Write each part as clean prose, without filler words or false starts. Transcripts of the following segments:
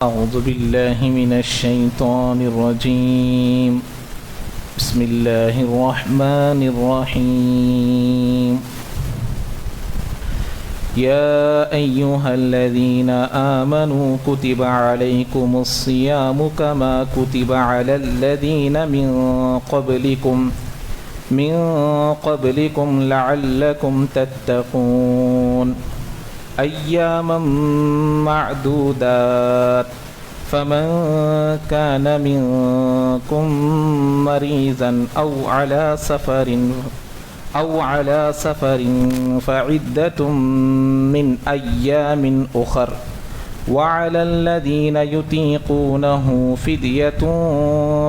أعوذ بالله من الشيطان الرجيم بسم الله الرحمن الرحيم يا أيها الذين آمنوا كتب عليكم الصيام كما كتب على الذين من قبلكم لعلكم تتقون أياما معدودات فمن كان منكم مريضا أو على سفر فعدة من أيام أخر وعلى الذين يطيقونه فدية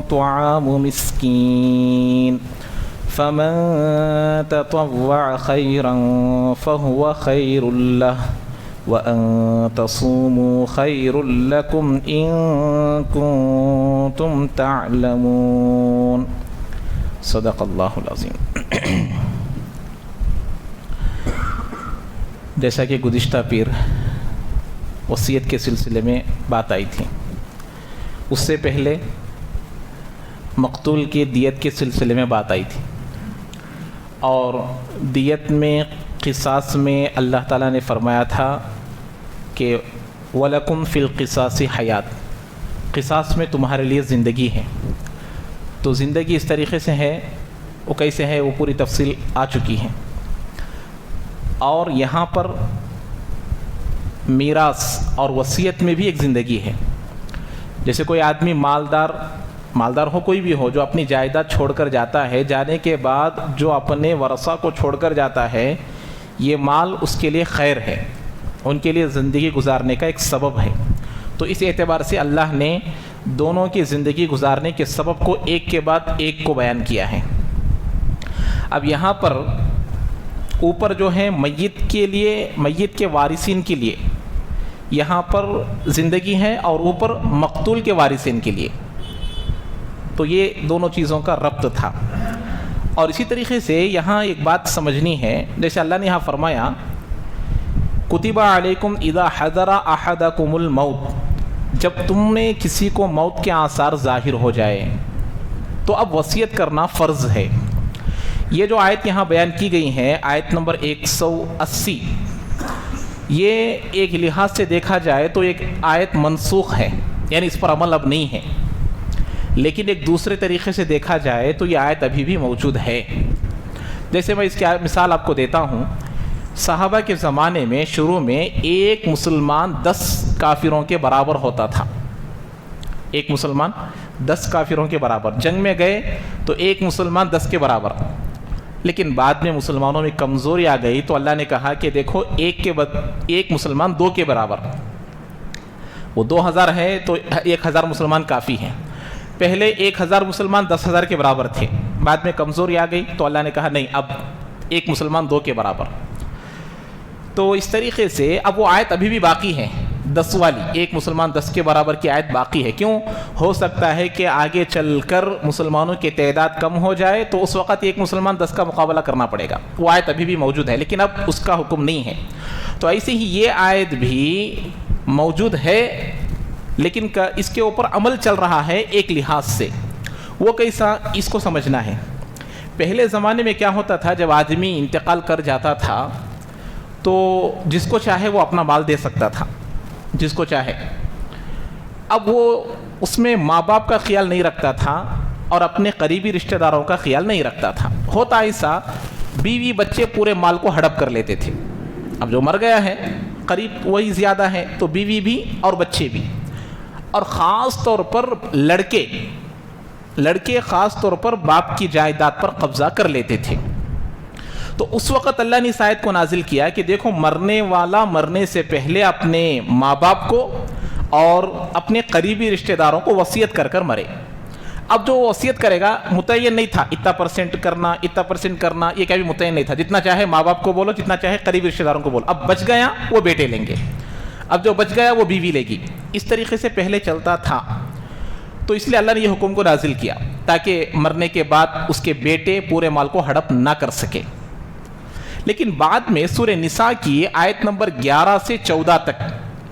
طعام مسكين فمن تطوع خيرا فهو خير له وأن تصوموا خير لكم إن كنتم تعلمون صدق اللہ العظیم۔ جیسا کہ گزشتہ پیر وصیت کے سلسلے میں بات آئی تھی، اس سے پہلے مقتول کی دیت کے سلسلے میں بات آئی تھی، اور دیت میں قصاص میں اللہ تعالیٰ نے فرمایا تھا کہ وَلَكُمْ فِي الْقِصَاصِ حَيَاةٌ، قصاص میں تمہارے لیے زندگی ہے۔ تو زندگی اس طریقے سے ہے، وہ کیسے ہے، وہ پوری تفصیل آ چکی ہے۔ اور یہاں پر میراث اور وصیت میں بھی ایک زندگی ہے۔ جیسے کوئی آدمی مالدار ہو، کوئی بھی ہو، جو اپنی جائیداد چھوڑ کر جاتا ہے، جانے کے بعد جو اپنے ورثہ کو چھوڑ کر جاتا ہے، یہ مال اس کے لیے خیر ہے، ان کے لیے زندگی گزارنے کا ایک سبب ہے۔ تو اس اعتبار سے اللہ نے دونوں کی زندگی گزارنے کے سبب کو ایک کے بعد ایک کو بیان کیا ہے۔ اب یہاں پر اوپر جو ہے میت کے وارثین کے لیے یہاں پر زندگی ہے، اور اوپر مقتول کے وارثین کے لیے، تو یہ دونوں چیزوں کا ربط تھا۔ اور اسی طریقے سے یہاں ایک بات سمجھنی ہے، جیسے اللہ نے یہاں فرمایا کتب علیکم اذا حضر احدکم الموت، جب تم میں کسی کو موت کے آثار ظاہر ہو جائے تو اب وصیت کرنا فرض ہے۔ یہ جو آیت یہاں بیان کی گئی ہے، آیت نمبر 180، یہ ایک لحاظ سے دیکھا جائے تو ایک آیت منسوخ ہے، یعنی اس پر عمل اب نہیں ہے۔ لیکن ایک دوسرے طریقے سے دیکھا جائے تو یہ آیت ابھی بھی موجود ہے۔ جیسے میں اس کی مثال آپ کو دیتا ہوں، صحابہ کے زمانے میں شروع میں ایک مسلمان 10 کافروں کے برابر ہوتا تھا، ایک مسلمان 10 کافروں کے برابر۔ جنگ میں گئے تو ایک مسلمان 10 کے برابر، لیکن بعد میں مسلمانوں میں کمزوری آ گئی تو اللہ نے کہا کہ دیکھو ایک مسلمان 2 کے برابر، وہ 2000 ہے تو 1000 مسلمان کافی ہیں۔ پہلے 1000 مسلمان 10,000 کے برابر تھے، بعد میں کمزوری آ گئی تو اللہ نے کہا نہیں، اب ایک مسلمان 2 کے برابر۔ تو اس طریقے سے اب وہ آیت ابھی بھی باقی ہے، 10 والی، ایک مسلمان 10 کے برابر کی آیت باقی ہے۔ کیوں؟ ہو سکتا ہے کہ آگے چل کر مسلمانوں کی تعداد کم ہو جائے تو اس وقت ایک مسلمان 10 کا مقابلہ کرنا پڑے گا، وہ آیت ابھی بھی موجود ہے، لیکن اب اس کا حکم نہیں ہے۔ تو ایسے ہی یہ آیت بھی موجود ہے، لیکن اس کے اوپر عمل چل رہا ہے ایک لحاظ سے۔ وہ کیسا، اس کو سمجھنا ہے۔ پہلے زمانے میں کیا ہوتا تھا، جب آدمی انتقال کر جاتا تھا تو جس کو چاہے وہ اپنا مال دے سکتا تھا، جس کو چاہے۔ اب وہ اس میں ماں باپ کا خیال نہیں رکھتا تھا اور اپنے قریبی رشتہ داروں کا خیال نہیں رکھتا تھا۔ ہوتا ایسا، بیوی بچے پورے مال کو ہڑپ کر لیتے تھے۔ اب جو مر گیا ہے قریب وہی زیادہ ہے، تو بیوی بھی اور بچے بھی، اور خاص طور پر لڑکے خاص طور پر باپ کی جائیداد پر قبضہ کر لیتے تھے۔ تو اس وقت اللہ نے اس آیت کو نازل کیا کہ دیکھو، مرنے والا مرنے سے پہلے اپنے ماں باپ کو اور اپنے قریبی رشتہ داروں کو وصیت کر کر مرے۔ اب جو وصیت کرے گا متعین نہیں تھا، اتنا پرسنٹ کرنا، یہ کبھی متعین نہیں تھا، جتنا چاہے ماں باپ کو بولو، جتنا چاہے قریبی رشتہ داروں کو بولو۔ اب بچ گیا وہ بیٹے لیں گے، اب جو بچ گیا وہ بیوی لے گی، اس طریقے سے پہلے چلتا تھا۔ تو اس لیے اللہ نے یہ حکم کو نازل کیا تاکہ مرنے کے بعد اس کے بیٹے پورے مال کو ہڑپ نہ کر سکے۔ لیکن بعد میں سورہ نساء کی آیت نمبر 11 سے 14 تک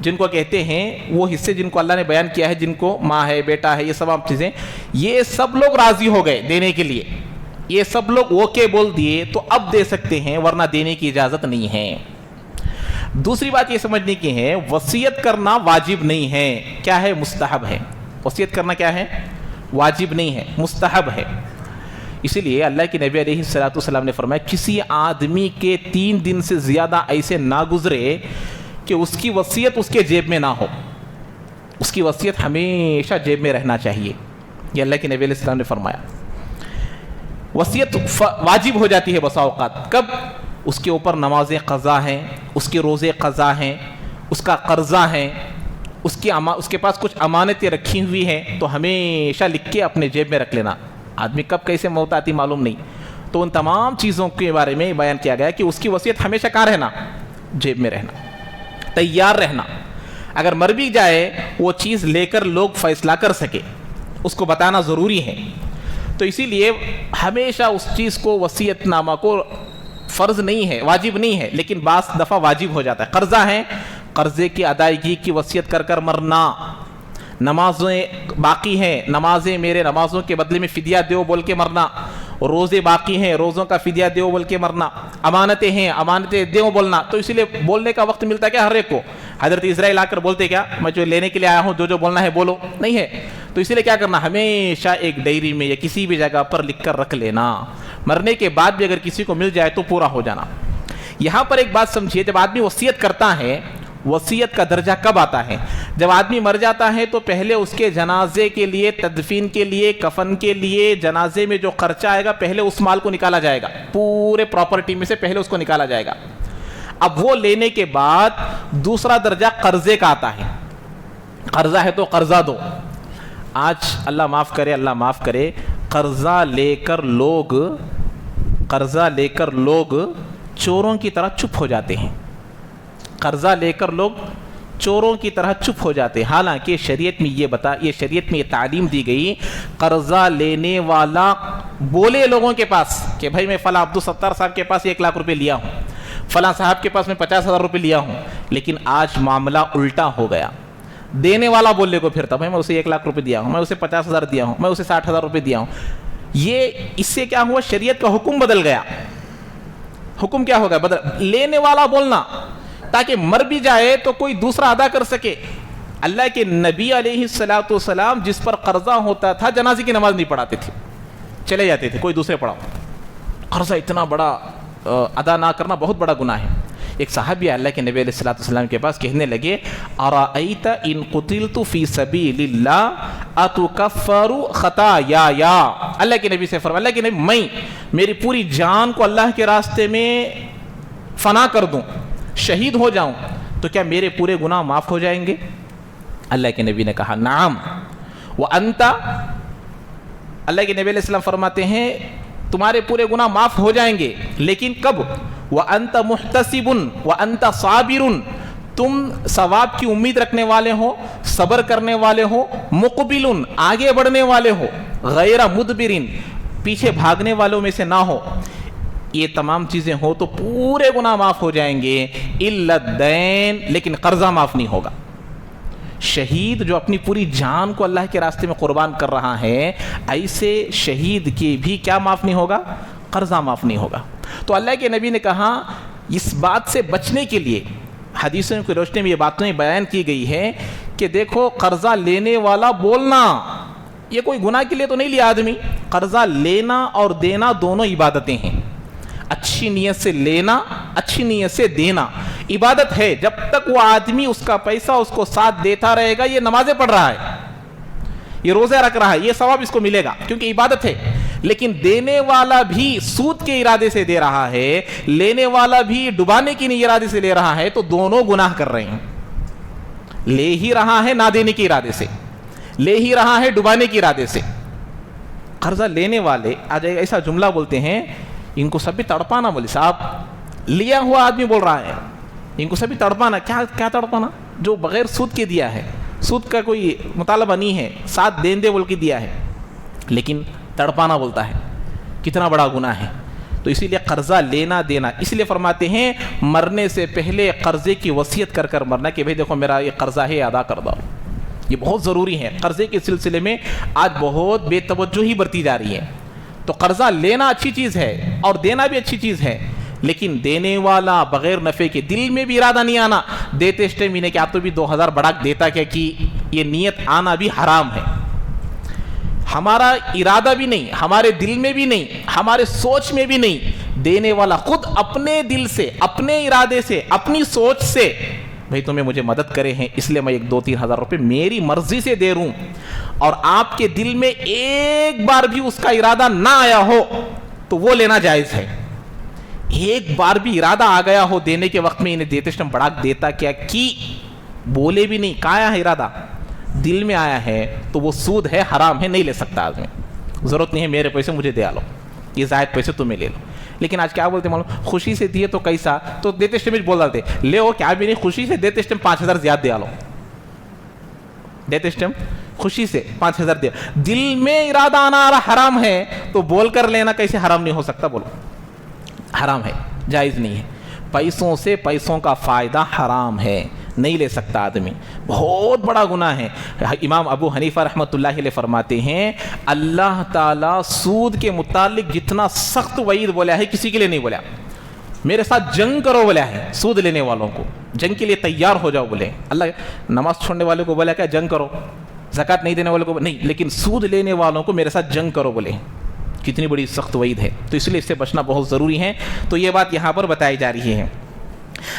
جن کو کہتے ہیں وہ حصے جن کو اللہ نے بیان کیا ہے، جن کو ماں ہے، بیٹا ہے، یہ سب چیزیں، یہ سب لوگ راضی ہو گئے دینے کے لیے، یہ سب لوگ اوکے بول دیے تو اب دے سکتے ہیں، ورنہ دینے کی اجازت نہیں ہے۔ دوسری بات یہ سمجھنے کی ہے، وصیت کرنا واجب نہیں ہے، کیا ہے؟ مستحب ہے۔ وصیت کرنا کیا ہے؟ واجب نہیں ہے، مستحب ہے۔ اسی لیے اللہ کے نبی علیہ السلام نے فرمایا کسی آدمی کے 3 دن سے زیادہ ایسے نہ گزرے کہ اس کی وصیت اس کے جیب میں نہ ہو، اس کی وصیت ہمیشہ جیب میں رہنا چاہیے، یہ اللہ کے نبی علیہ السلام نے فرمایا۔ وصیت واجب ہو جاتی ہے بسا اوقات، کب؟ اس کے اوپر نمازیں قضا ہیں، اس کے روزے قضا ہیں، اس کا قرضہ ہے، اس کے پاس کچھ امانتیں رکھی ہوئی ہیں، تو ہمیشہ لکھ کے اپنے جیب میں رکھ لینا۔ آدمی کب کیسے موت آتی معلوم نہیں، تو ان تمام چیزوں کے بارے میں بیان کیا گیا کہ اس کی وصیت ہمیشہ کہاں رہنا؟ جیب میں رہنا، تیار رہنا، اگر مر بھی جائے وہ چیز لے کر لوگ فیصلہ کر سکے، اس کو بتانا ضروری ہے۔ تو اسی لیے ہمیشہ اس چیز کو، وصیت نامہ کو، فرض نہیں ہے، واجب نہیں ہے، لیکن بعض دفعہ واجب ہو جاتا ہے۔ قرضہ ہے، قرضے کی ادائیگی کی وصیت کر کر مرنا، نمازیں باقی ہیں، نمازیں میرے نمازوں کے بدلے میں فدیہ دیو بول کے مرنا، روزے باقی ہیں، روزوں کا فدیہ دیو بول کے مرنا، امانتیں ہیں، امانتیں دیو بولنا۔ تو اسی لیے بولنے کا وقت ملتا ہے کیا ہر ایک کو؟ حضرت اسرائیل آ کر بولتے کیا میں جو لینے کے لیے آیا ہوں، جو بولنا ہے بولو، نہیں ہے۔ تو اسی لیے کیا کرنا، ہمیشہ ایک ڈائری میں یا کسی بھی جگہ پر لکھ کر رکھ لینا، مرنے کے بعد بھی اگر کسی کو مل جائے تو پورا ہو جانا۔ یہاں پر ایک بات سمجھیے، جب آدمی وصیت کرتا ہے، وصیت کا درجہ کب آتا ہے؟ جب آدمی مر جاتا ہے تو پہلے اس کے جنازے کے لیے، تدفین کے لیے، کفن کے لیے، جنازے میں جو خرچہ آئے گا پہلے اس مال کو نکالا جائے گا، پورے پراپرٹی میں سے پہلے اس کو نکالا جائے گا۔ اب وہ لینے کے بعد دوسرا درجہ قرضے کا آتا ہے، قرضہ ہے تو قرضہ دو۔ آج اللہ معاف کرے قرضہ لے کر لوگ چوروں کی طرح چپ ہو جاتے ہیں، قرضہ لے کر لوگ چوروں کی طرح چپ ہو جاتے ہیں، حالانکہ شریعت میں یہ تعلیم دی گئی، قرضہ لینے والا بولے لوگوں کے پاس کہ بھائی میں فلاں عبدالستار صاحب کے پاس 1 لاکھ روپے لیا ہوں، فلاں صاحب کے پاس میں 50,000 روپے لیا ہوں، لیکن آج معاملہ الٹا ہو گیا، دینے والا بولنے کو پھرتا، بھائی میں اسے 1 لاکھ روپے دیا ہوں، میں اسے 50,000 دیا ہوں، میں اسے 60,000 روپے دیا ہوں۔ اس سے کیا ہوا؟ شریعت کا حکم بدل گیا۔ حکم کیا ہوگا؟ لینے والا بولنا، تاکہ مر بھی جائے تو کوئی دوسرا ادا کر سکے۔ اللہ کے نبی علیہ السلام جس پر قرضہ ہوتا تھا جنازے کی نماز نہیں پڑھاتے تھے، چلے جاتے تھے، کوئی دوسرے پڑھاؤ۔ قرضہ اتنا بڑا ادا نہ کرنا بہت بڑا گناہ ہے۔ ایک صحابی اللہ کے نبی علیہ السلام کے پاس کہنے لگے، ارأیت ان قتلت فی سبیل اللہ اتکفر خطایا۔ اللہ کے نبی سے فرمایا، اللہ کے نبی میں میری پوری جان کو اللہ کے راستے میں فنا کر دوں، شہید ہو جاؤں تو کیا میرے پورے گناہ معاف ہو جائیں گے؟ اللہ کے نبی نے کہا نعم وانت، اللہ کے نبی علیہ السلام فرماتے ہیں تمہارے پورے گناہ معاف ہو جائیں گے، لیکن کب؟ وانت محتسب وانت صابر، تم ثواب کی امید رکھنے والے ہو، صبر کرنے والے ہو، مقبل آگے بڑھنے والے ہو، غیر مدبر پیچھے بھاگنے والوں میں سے نہ ہو۔ یہ تمام چیزیں ہو تو پورے گناہ معاف ہو جائیں گے، الا الدین، لیکن قرضہ معاف نہیں ہوگا۔ شہید جو اپنی پوری جان کو اللہ کے راستے میں قربان کر رہا ہے، ایسے شہید کی بھی کیا معاف نہیں ہوگا؟ قرضہ معاف نہیں ہوگا۔ تو اللہ کے نبی نے کہا اس بات سے بچنے کے لیے حدیثوں کی روشنی میں یہ باتیں بیان کی گئی ہے کہ دیکھو قرضہ لینے والا بولنا یہ کوئی گناہ کے لیے تو نہیں لیا آدمی، قرضہ لینا اور دینا دونوں عبادتیں ہیں۔ اچھی نیت سے لینا، اچھی نیت سے دینا عبادت ہے۔ جب تک وہ آدمی اس کا پیسہ اس کو ساتھ دیتا رہے گا، یہ نمازیں پڑھ رہا ہے، یہ روزے رکھ رہا ہے، یہ ثواب اس کو ملے گا کیونکہ عبادت ہے۔ لیکن دینے والا بھی سود کے ارادے سے دے رہا ہے، لینے والا بھی ڈبانے کی ارادے سے لے رہا ہے، تو دونوں گناہ کر رہے ہیں۔ لے ہی رہا ہے نہ دینے کے ارادے سے، لے ہی رہا ہے ڈبانے کے ارادے سے۔ قرضہ لینے والے آج ایسا جملہ بولتے ہیں، ان کو سب بھی تڑپانا، بولے صاحب لیا ہوا آدمی بول رہا ہے، ان کو سب بھی تڑپانا۔ کیا تڑپانا؟ جو بغیر سود کے دیا ہے، سود کا کوئی مطالبہ نہیں ہے، ساتھ دین دے بول کے دیا ہے، لیکن تڑپانا بولتا ہے۔ کتنا بڑا گناہ ہے! تو اسی لیے قرضہ لینا دینا، اس لیے فرماتے ہیں مرنے سے پہلے قرضے کی وصیت کر کر مرنا کہ بھئی دیکھو میرا یہ قرضہ ہے ادا کر دو. یہ بہت ضروری ہے. قرضے کے سلسلے میں آج بہت بے توجہی برتی جا رہی ہے. تو قرضہ لینا اچھی چیز ہے اور دینا بھی اچھی چیز ہے، لیکن دینے والا بغیر نفع کے، دل میں بھی ارادہ نہیں آنا دیتے اس ٹائم کہ آپ تو بھی 2000 بڑا دیتا کیا، کی یہ نیت آنا بھی حرام ہے. ہمارا ارادہ بھی نہیں، ہمارے دل میں بھی نہیں، ہمارے سوچ میں بھی نہیں، دینے والا خود اپنے دل سے، اپنے ارادے سے، اپنی سوچ سے بھئی تمہیں مجھے مدد کرے ہیں اس لیے میں 1-2-3 ہزار روپے میری مرضی سے دے رہا ہوں، اور آپ کے دل میں ایک بار بھی اس کا ارادہ نہ آیا ہو تو وہ لینا جائز ہے. ایک بار بھی ارادہ آ گیا ہو دینے کے وقت میں انہیں دیتے ٹائم بڑا دیتا کیا کی بولے بھی نہیں، کہاں ہے ارادہ، دل میں آیا ہے تو وہ سود ہے، حرام ہے، نہیں لے سکتا آدمی. ضرورت نہیں ہے میرے پیسے مجھے دے لو، یہ زائد پیسے تمہیں لے لو. لیکن آج کیا بولتے معلوم، خوشی سے دیے تو کیسا، تو دیتے ٹائم بول ڈالتے لے ہو کیا بھی نہیں، خوشی سے دیتے ٹائم 5000 زیادہ دے لو، دیتے ٹائم خوشی سے 5000 دیا. دل میں ارادہ آنا آ رہا حرام ہے تو بول کر لینا کیسے حرام نہیں ہو سکتا، بولو حرام ہے، جائز نہیں ہے. پیسوں سے پیسوں کا فائدہ حرام ہے، نہیں لے سکتا آدمی، بہت بڑا گناہ ہے. امام ابو حنیفہ رحمۃ اللہ علیہ فرماتے ہیں اللہ تعالیٰ سود کے متعلق جتنا سخت وعید بولا ہے کسی کے لیے نہیں بولا. میرے ساتھ جنگ کرو بولا ہے سود لینے والوں کو، جنگ کے لیے تیار ہو جاؤ بولے. اللہ نماز چھوڑنے والوں کو بولا کیا جنگ کرو، زکوٰۃ نہیں دینے والوں کو نہیں، لیکن سود لینے والوں کو میرے ساتھ جنگ کرو بولے. کتنی بڑی سخت وعید ہے، تو اس لیے اس سے بچنا بہت ضروری ہے. تو یہ بات یہاں پر بتائی جا رہی ہے.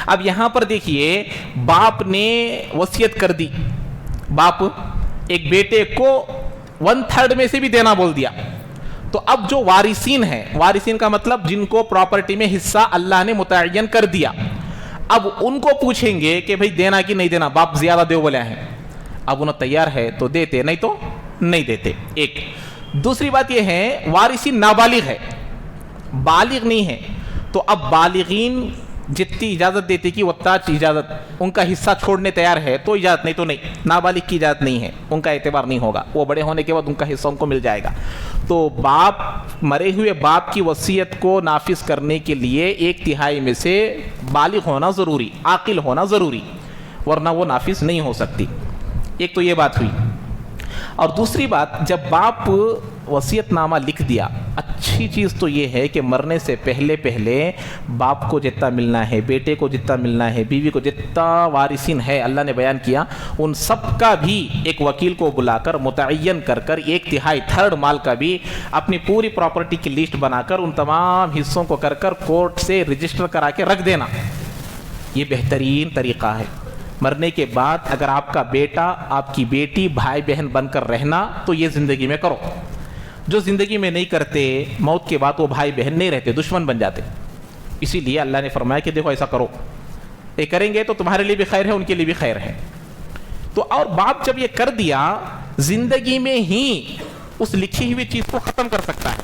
اب یہاں پر دیکھیے باپ نے وصیت کر دی، باپ ایک بیٹے کو 1/3 میں سے بھی دینا بول دیا. تو اب جو وارثین ہیں، وارثین کا مطلب جن کو پراپرٹی میں حصہ اللہ نے متعین کر دیا، اب ان کو پوچھیں گے کہ بھئی دینا کہ نہیں دینا، باپ زیادہ دے بولے ہیں. اب انہوں تیار ہے تو دیتے، نہیں تو نہیں دیتے. ایک دوسری بات یہ ہے وارثین نابالغ ہے، بالغ نہیں ہے. تو اب بالغین جتنی اجازت دیتے کہ اتنا اجازت، ان کا حصہ چھوڑنے تیار ہے تو اجازت، نہیں تو نہیں. نابالغ کی اجازت نہیں ہے، ان کا اعتبار نہیں ہوگا، وہ بڑے ہونے کے بعد ان کا حصہ ان کو مل جائے گا. تو باپ، مرے ہوئے باپ کی وصیت کو نافذ کرنے کے لیے 1/3 میں سے بالغ ہونا ضروری، عاقل ہونا ضروری، ورنہ وہ نافذ نہیں ہو سکتی. ایک تو یہ بات ہوئی. اور دوسری بات، جب باپ وصیت نامہ لکھ دیا، اچھی چیز تو یہ ہے کہ مرنے سے پہلے باپ کو جتنا ملنا ہے، بیٹے کو جتنا ملنا ہے، بیوی کو جتنا وارثین ہے اللہ نے بیان کیا، ان سب کا بھی ایک وکیل کو بلا کر متعین کر کر 1/3 تھرڈ مال کا بھی اپنی پوری پراپرٹی کی لسٹ بنا کر ان تمام حصوں کو کر کر کورٹ سے رجسٹر کرا کے رکھ دینا. یہ بہترین طریقہ ہے. مرنے کے بعد اگر آپ کا بیٹا، آپ کی بیٹی بھائی بہن بن کر رہنا تو یہ زندگی میں کرو. جو زندگی میں نہیں کرتے، موت کے بعد وہ بھائی بہن نہیں رہتے، دشمن بن جاتے. اسی لیے اللہ نے فرمایا کہ دیکھو ایسا کرو، یہ کریں گے تو تمہارے لیے بھی خیر ہے، ان کے لیے بھی خیر ہے. تو اور باپ جب یہ کر دیا، زندگی میں ہی اس لکھی ہوئی چیز کو ختم کر سکتا ہے.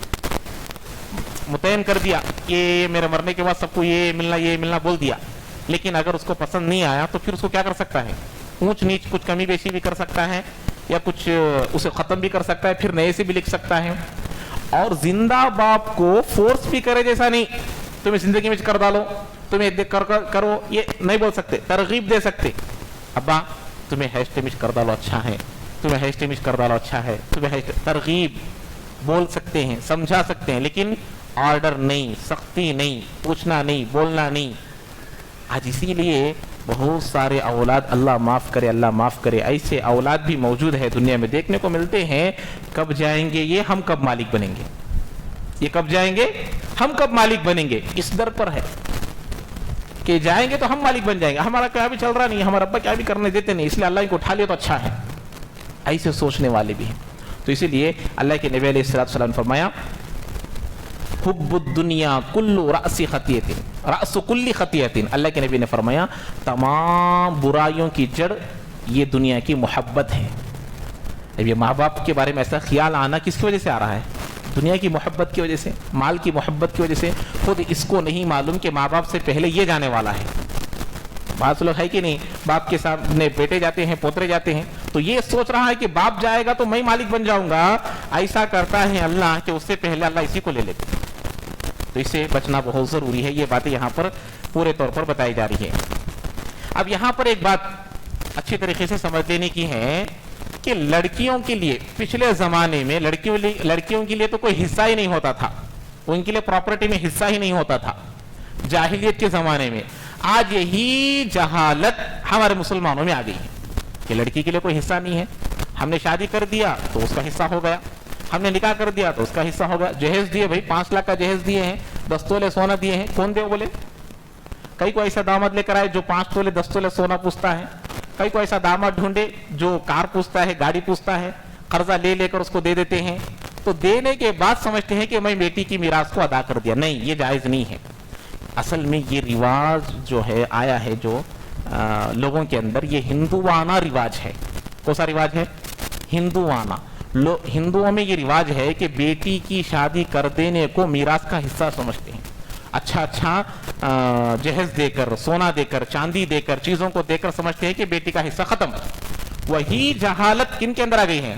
متعین کر دیا کہ میرے مرنے کے بعد سب کو یہ ملنا بول دیا، لیکن اگر اس کو پسند نہیں آیا تو پھر اس کو کیا کر سکتا ہے، اونچ نیچ کچھ کمی بیشی بھی کر سکتا ہے، یا کچھ اسے ختم بھی کر سکتا ہے، پھر نئے سے بھی لکھ سکتا ہے. اور زندہ باپ کو فورس بھی کرے جیسا نہیں، تمہیں زندگی میں کر ڈالو، تمہیں کرو، یہ نہیں بول سکتے. ترغیب دے سکتے، ابا تمہیں ہیشٹیمش کر ڈالو اچھا ہے، تمہیں ہیشٹیمش کر ڈالو اچھا ہے، تمہیں ترغیب بول سکتے ہیں، سمجھا سکتے ہیں، لیکن آرڈر نہیں، سختی نہیں، پوچھنا نہیں، بولنا نہیں. آج اسی لیے بہت سارے اولاد، اللہ معاف کرے، ایسے اولاد بھی موجود ہے دنیا میں، دیکھنے کو ملتے ہیں. کب جائیں گے یہ، ہم کب مالک بنیں گے، یہ کب جائیں گے، ہم کب مالک بنیں گے. اس در پر ہے کہ جائیں گے تو ہم مالک بن جائیں گے، ہمارا کیا بھی چل رہا نہیں، ہمارا ابا کیا بھی کرنے دیتے نہیں، اس لیے اللہ ان کو اٹھا لیا تو اچھا ہے. ایسے سوچنے والے بھی ہیں. تو اسی لیے اللہ کے نبی علیہ السلام نے فرمایا حب الدنیا کل رأس خطیۃ، رأس کل خطیۃ. اللہ کے نبی نے فرمایا تمام برائیوں کی جڑ یہ دنیا کی محبت ہے. اب یہ ماں باپ کے بارے میں ایسا خیال آنا کس کی وجہ سے آ رہا ہے؟ دنیا کی محبت کی وجہ سے، مال کی محبت کی وجہ سے. خود اس کو نہیں معلوم کہ ماں باپ سے پہلے یہ جانے والا ہے. بعض لوگ ہے کہ نہیں، باپ کے سامنے بیٹے جاتے ہیں، پوترے جاتے ہیں، تو یہ سوچ رہا ہے کہ باپ جائے گا تو میں مالک بن جاؤں گا. ایسا کرتا ہے اللہ کہ اس سے پہلے اللہ اسی کو لے لیتے. تو اس سے بچنا بہت ضروری ہے. یہ باتیں یہاں پر پورے طور پر بتائی جا رہی ہے. اب یہاں پر ایک بات اچھی طریقے سے سمجھ لینے کی ہے کہ لڑکیوں کے لیے پچھلے زمانے میں لڑکیوں کے لیے تو کوئی حصہ ہی نہیں ہوتا تھا, ان کے لیے پراپرٹی میں حصہ ہی نہیں ہوتا تھا جاہلیت کے زمانے میں. آج یہی جہالت ہمارے مسلمانوں میں آ گئی ہے کہ لڑکی کے لیے کوئی حصہ نہیں ہے. ہم نے شادی کر دیا تو اس کا حصہ ہو گیا, ہم نے نکاح کر دیا تو اس کا حصہ ہو گیا. جہیز دیے بھائی, 5 لاکھ کا جہیز دیے ہیں, 10 تولے سونا دیے ہیں, کون دے بولے؟ کئی کو ایسا داماد لے کر آئے جو 5 تولے 10 تولے سونا پوچھتا ہے, کئی کو ایسا داماد ڈھونڈے جو کار پوچھتا ہے, گاڑی پوچھتا ہے, قرضہ لے کر اس کو دے دیتے ہیں. تو دینے کے بعد سمجھتے ہیں کہ میں بیٹی کی میراث کو ادا کر دیا. نہیں, یہ جائز نہیں ہے. اصل میں یہ رواج جو ہے آیا ہے جو لوگوں کے اندر, یہ ہندوانہ رواج ہے. کون سا رواج ہے؟ ہندوانہ. ہندوؤں میں یہ رواج ہے کہ بیٹی کی شادی کر دینے کو میراث کا حصہ سمجھتے ہیں. اچھا جہیز دے کر, سونا دے کر, چاندی دے کر, چیزوں کو دے کر سمجھتے ہیں کہ بیٹی کا حصہ ختم. وہی جہالت کن کے اندر آ گئی ہے؟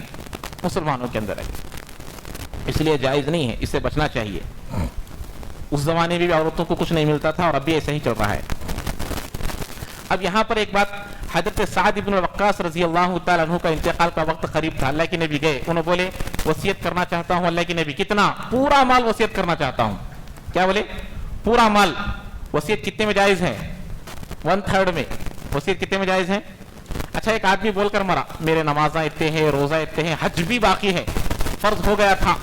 مسلمانوں کے اندر آ گئی. اس لیے جائز نہیں ہے, اس سے بچنا چاہیے. اس زمانے میں بھی عورتوں کو کچھ نہیں ملتا تھا اور اب بھی ایسا ہی چل رہا ہے. اب یہاں پر ایک بات, حضرت سعد بن وقاص رضی اللہ تعالیٰ عنہ کا انتقال کا وقت قریب تھا. اللہ کے نبی گئے, انہوں بولے وصیت کرنا چاہتا ہوں. اللہ کے نبی کتنا؟ پورا مال وصیت کرنا چاہتا ہوں. کیا بولے؟ پورا مال. وصیت کتنے میں جائز ہے؟ 1/3 میں. وصیت کتنے میں جائز ہے؟ اچھا, ایک آدمی بول کر مرا, میرے نمازاں اتنے ہیں, روزہ اتنے ہیں, حج بھی باقی ہے, فرض ہو گیا تھا.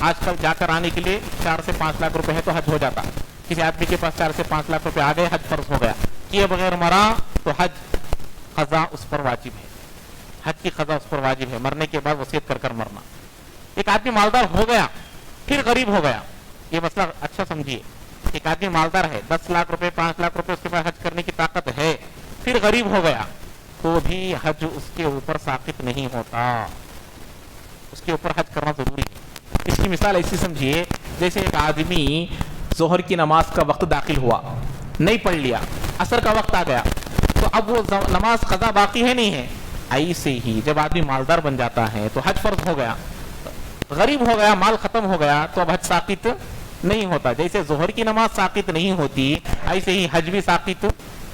آج کل جا کر آنے کے لیے 4 سے 5 لاکھ روپے ہے تو حج ہو جاتا. کسی آدمی کے پاس 4 سے 5 لاکھ روپے آ گئے, حج فرض ہو گیا. کیے بغیر مرا تو حج قضا اس پر واجب ہے. حج کی قضا اس پر واجب ہے, مرنے کے بعد وصیت کر مرنا. ایک آدمی مالدار ہو گیا پھر غریب ہو گیا. یہ مسئلہ اچھا سمجھیے. ایک آدمی مالدار ہے, 10 لاکھ روپے 5 لاکھ روپے اس کے پاس حج کرنے کی طاقت ہے, پھر غریب ہو گیا تو بھی حج اس کے اوپر ساقط نہیں ہوتا. اس کے اوپر حج کرنا ضروری ہے. اس کی مثال ایسی سمجھیے جیسے ایک آدمی ظہر کی نماز کا وقت داخل ہوا, نہیں پڑھ لیا, عصر کا وقت آ گیا, تو اب وہ نماز قضا باقی ہے نہیں ہے. ایسے ہی جب آدمی مالدار بن جاتا ہے تو حج فرض ہو گیا, غریب ہو گیا, مال ختم ہو گیا تو اب حج ساقط نہیں ہوتا. جیسے ظہر کی نماز ساقط نہیں ہوتی ایسے ہی حج بھی ساقط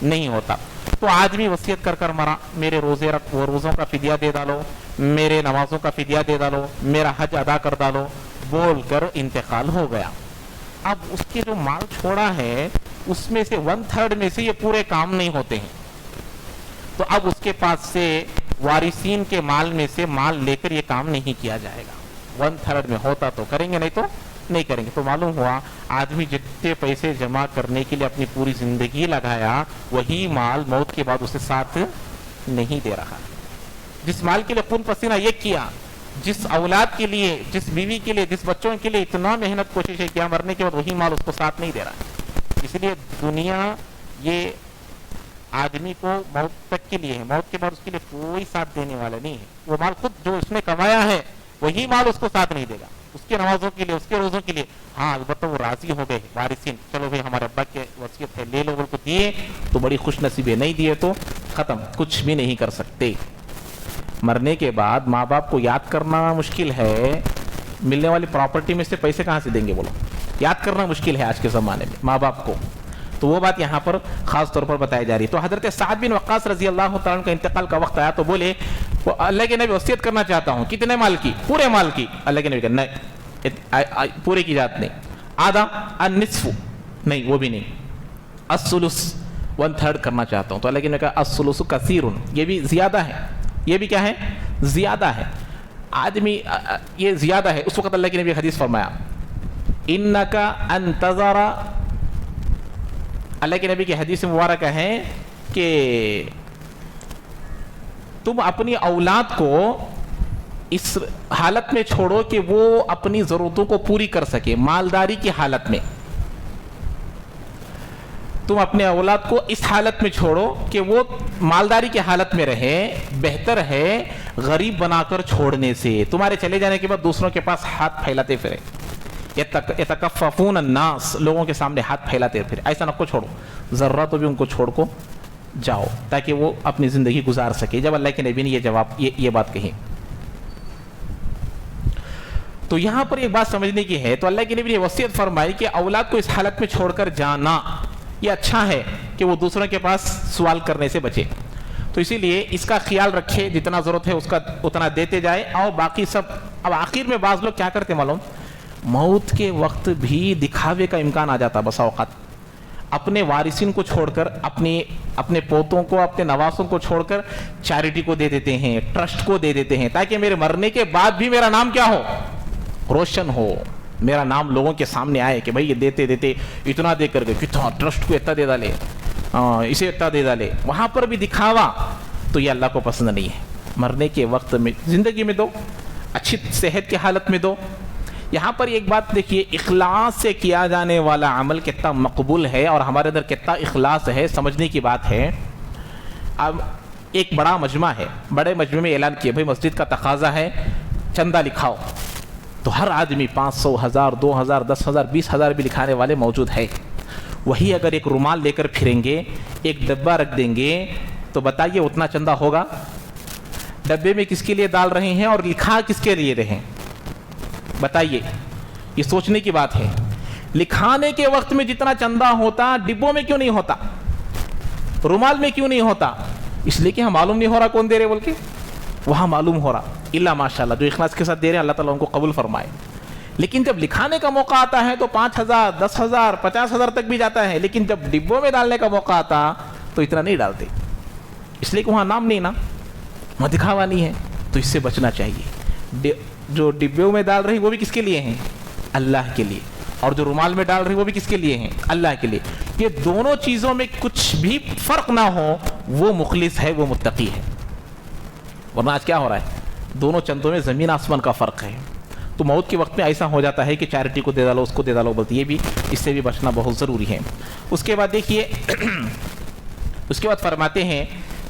نہیں ہوتا. تو آدمی وصیت کر مرا, میرے روزوں کا فدیہ دے ڈالو, میرے نمازوں کا فدیہ دے ڈالو, میرا حج ادا کر ڈالو بول کر انتقال ہو گیا. اب اس کے جو مال چھوڑا ہے اس میں سے 1/3 میں سے یہ پورے کام نہیں ہوتے ہیں. تو اب اس کے پاس سے وارثین کے مال میں سے مال لے کر یہ کام نہیں کیا جائے گا. 1/3 میں ہوتا تو کریں گے, نہیں تو نہیں کریں گے. تو معلوم ہوا آدمی جتنے پیسے جمع کرنے کے لیے اپنی پوری زندگی لگایا وہی مال موت کے بعد اسے ساتھ نہیں دے رہا. جس مال کے لیے خون پسینہ یہ کیا, جس اولاد کے لیے, جس بیوی کے لیے, جس بچوں کے لیے اتنا محنت کوشش ہے کیا, مرنے کے بعد وہی مال اس کو ساتھ نہیں دے رہا. اس لیے دنیا یہ آدمی کو موت تک کے لیے ہے, موت کے بعد اس کے لیے کوئی ساتھ دینے والا نہیں ہے. وہ مال خود جو اس نے کمایا ہے وہی مال اس کو ساتھ نہیں دے گا. اس کے نمازوں کے لیے, اس کے روزوں کے لیے, ہاں البتہ وہ راضی ہو گئے وارثین, چلو بھائی ہمارے ابا کے وصیت ہے لے لو, بول کو دیے تو بڑی خوش نصیبی, نہیں دیے تو ختم, کچھ بھی نہیں کر سکتے. مرنے کے بعد ماں باپ کو یاد کرنا مشکل ہے, ملنے والی پراپرٹی میں سے پیسے کہاں سے دیں گے بولو, یاد کرنا مشکل ہے آج کے زمانے میں ماں باپ کو. تو وہ بات یہاں پر خاص طور پر بتائی جا رہی ہے. تو حضرت سعد بن وقاص رضی اللہ تعالیٰ عنہ کا انتقال کا وقت آیا تو بولے اللہ کے نبی وصیت کرنا چاہتا ہوں. کتنے مال کی؟ پورے مال کی. اللہ کے نبی کہ نہیں, پورے کی جات نہیں, آدھا, النصف نہیں, وہ بھی نہیں, الثلث 1/3 کرنا چاہتا ہوں. تو اللہ کے نبی کہا الثلث کثیر, یہ بھی زیادہ ہے. یہ بھی کیا ہے؟ زیادہ ہے. آدمی یہ زیادہ ہے. اس وقت اللہ کے نبی حدیث فرمایا انک انتظر, اللہ کے نبی کی حدیث مبارکہ ہے کہ تم اپنی اولاد کو اس حالت میں چھوڑو کہ وہ اپنی ضرورتوں کو پوری کر سکے. مالداری کی حالت میں تم اپنے اولاد کو اس حالت میں چھوڑو کہ وہ مالداری کی حالت میں رہے. بہتر ہے غریب بنا کر چھوڑنے سے. تمہارے چلے جانے کے بعد دوسروں کے پاس ہاتھ پھیلاتے پھرے, یتکففون الناس, لوگوں کے سامنے ہاتھ پھیلاتے پھرے. ایسا نہ کو چھوڑو, ذرہ تو بھی ان کو چھوڑ کو جاؤ تاکہ وہ اپنی زندگی گزار سکے. جب اللہ کے نبی نے یہ بات کہی تو یہاں پر ایک بات سمجھنے کی ہے، تو اللہ کے نبی نے وصیت فرمائی کہ اولاد کو اس حالت میں چھوڑ کر جانا یہ اچھا ہے کہ وہ دوسروں کے پاس سوال کرنے سے بچے. تو اسی لیے اس کا خیال رکھے، جتنا ضرورت ہے اس کا اتنا دیتے جائے، اور باقی سب. اب آخر میں بعض لوگ کیا کرتے معلوم، موت کے وقت بھی دکھاوے کا امکان آ جاتا بسا اوقات. اپنے وارثین کو چھوڑ کر، اپنے پوتوں کو، اپنے نواسوں کو چھوڑ کر چیریٹی کو دے دیتے ہیں، ٹرسٹ کو دے دیتے ہیں، تاکہ میرے مرنے کے بعد بھی میرا نام کیا ہو، روشن ہو، میرا نام لوگوں کے سامنے آئے کہ بھائی یہ دیتے دیتے اتنا دے کر گئے، کتنا ٹرسٹ کو اتنا دے ڈالے، اسے اتنا دے ڈالے. وہاں پر بھی دکھاوا تو یہ اللہ کو پسند نہیں ہے. مرنے کے وقت میں زندگی میں دو، اچھی صحت کی حالت میں دو. یہاں پر ایک بات دیکھیے، اخلاص سے کیا جانے والا عمل کتنا مقبول ہے اور ہمارے اندر کتنا اخلاص ہے، سمجھنے کی بات ہے. اب ایک بڑا مجمع ہے، بڑے مجمع میں اعلان کیا بھائی مسجد کا تقاضا ہے، چندہ لکھاؤ. تو ہر آدمی 500، 1000، 2000، 10,000، 20,000 بھی لکھانے والے موجود ہے. وہی اگر ایک رومال لے کر پھریں گے، ایک ڈبہ رکھ دیں گے، تو بتائیے اتنا چندہ ہوگا؟ ڈبے میں کس کے لیے ڈال رہے ہیں اور لکھا کس کے لیے رہے ہیں؟ بتائیے، یہ سوچنے کی بات ہے. لکھانے کے وقت میں جتنا چندہ ہوتا ڈبوں میں کیوں نہیں ہوتا، رومال میں کیوں نہیں ہوتا؟ اس لیے کہ ہم معلوم نہیں ہو رہا کون دے رہے بول کے، وہاں معلوم ہو رہا. اللہ ماشاءاللہ جو اخلاص کے ساتھ دے رہے ہیں اللہ تعالیٰ ان کو قبول فرمائے. لیکن جب لکھانے کا موقع آتا ہے تو 5,000، 10,000، 50,000 تک بھی جاتا ہے. لیکن جب ڈبوں میں ڈالنے کا موقع آتا تو اتنا نہیں ڈالتے، اس لیے کہ وہاں نام نہیں نا، وہاں دکھاوا نہیں ہے. تو اس سے بچنا چاہیے. جو ڈبوں میں ڈال رہی وہ بھی کس کے لیے ہیں؟ اللہ کے لیے. اور جو رومال میں ڈال رہی وہ بھی کس کے لیے ہیں؟ اللہ کے لیے. یہ دونوں چیزوں میں کچھ بھی فرق نہ ہو، وہ مخلص ہے، وہ متقی ہے. ورنہ آج کیا ہو رہا ہے، دونوں چندوں میں زمین آسمان کا فرق ہے. تو موت کے وقت میں ایسا ہو جاتا ہے کہ چیریٹی کو دے ڈالو، اس کو دے ڈالو، بولتے یہ بھی، اس سے بھی بچنا بہت ضروری ہے. اس کے بعد دیکھیے اس کے بعد فرماتے ہیں،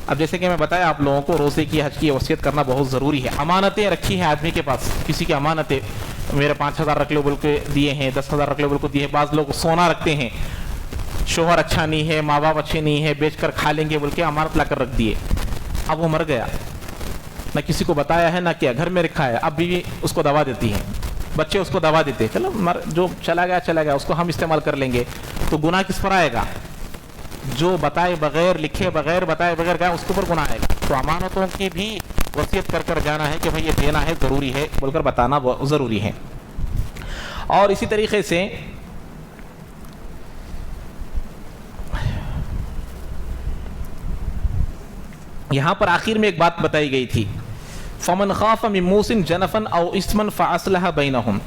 اب جیسے کہ میں بتایا آپ لوگوں کو، روزے کی، حج کی وصیت کرنا بہت ضروری ہے. امانتیں رکھی ہیں آدمی کے پاس، کسی کی امانتیں، میرے 5,000 رکھ لو بول کے دیے ہیں، 10,000 رکھ لو بول کے دیے ہیں. بعض لوگ سونا رکھتے ہیں، شوہر اچھا نہیں ہے، ماں باپ اچھے نہیں ہے، بیچ کر کھا لیں گے بول کے امانت لا کر رکھ دیے. اب وہ مر گیا، نہ کسی کو بتایا ہے نہ کیا، گھر میں رکھا ہے. اب بیوی اس کو دوا دیتی ہے، بچے اس کو دوا دیتے، چلو جو چلا گیا اس کو ہم استعمال کر لیں گے. تو گناہ کس پر آئے گا؟ جو بتائے بغیر، لکھے بغیر، بتائے بغیر گیا، اس کے اوپر گناہ آئے گا. تو امانتوں کی بھی وصیت کر کر جانا ہے کہ بھائی یہ دینا ہے، ضروری ہے بول کر بتانا ضروری ہے. اور اسی طریقے سے یہاں پر آخر میں ایک بات بتائی گئی تھی، فمن خاف من موص جنفا او اثما فاصلح بینہم.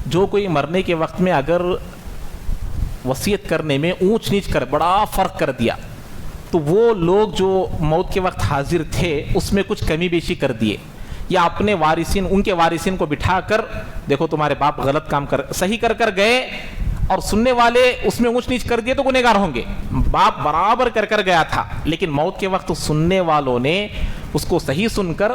جو کوئی مرنے کے وقت میں اگر وصیت کرنے میں اونچ نیچ کر بڑا فرق کر دیا، تو وہ لوگ جو موت کے وقت حاضر تھے اس میں کچھ کمی بیشی کر دیے، یا اپنے وارثین، ان کے وارثین کو بٹھا کر، دیکھو تمہارے باپ غلط کام صحیح کر گئے، اور سننے والے اس میں اونچ نیچ کر دیے تو گنہگار ہوں گے. باپ برابر کر گیا تھا، لیکن موت کے وقت سننے والوں نے اس کو صحیح سن کر